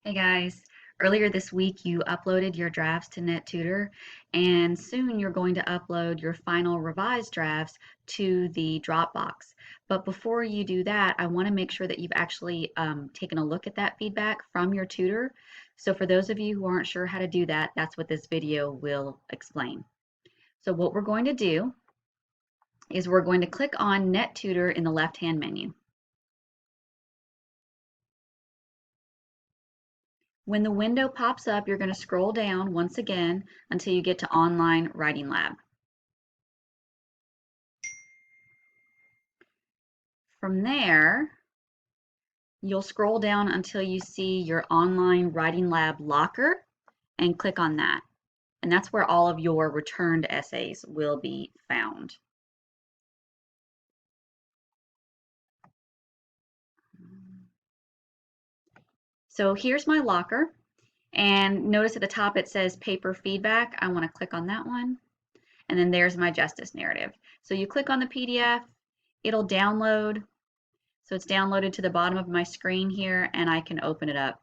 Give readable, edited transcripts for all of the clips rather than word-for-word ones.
Hey guys, earlier this week you uploaded your drafts to NetTutor, and soon you're going to upload your final revised drafts to the Dropbox. But before you do that, I want to make sure that you've actually taken a look at that feedback from your tutor. So for those of you who aren't sure how to do that, that's what this video will explain. So what we're going to do is we're going to click on NetTutor in the left-hand menu. When the window pops up, you're going to scroll down once again until you get to Online Writing Lab. From there, you'll scroll down until you see your Online Writing Lab locker and click on that. And that's where all of your returned essays will be found. So here's my locker. And notice at the top it says paper feedback. I want to click on that one. And then there's my justice narrative. So you click on the PDF, it'll download. So it's downloaded to the bottom of my screen here, and I can open it up.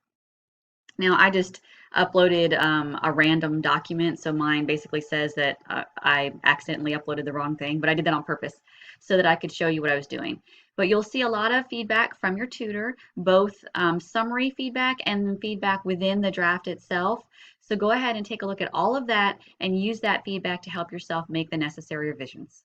Now I just uploaded a random document, so mine basically says that I accidentally uploaded the wrong thing, but I did that on purpose so that I could show you what I was doing. But you'll see a lot of feedback from your tutor, both summary feedback and feedback within the draft itself. So go ahead and take a look at all of that and use that feedback to help yourself make the necessary revisions.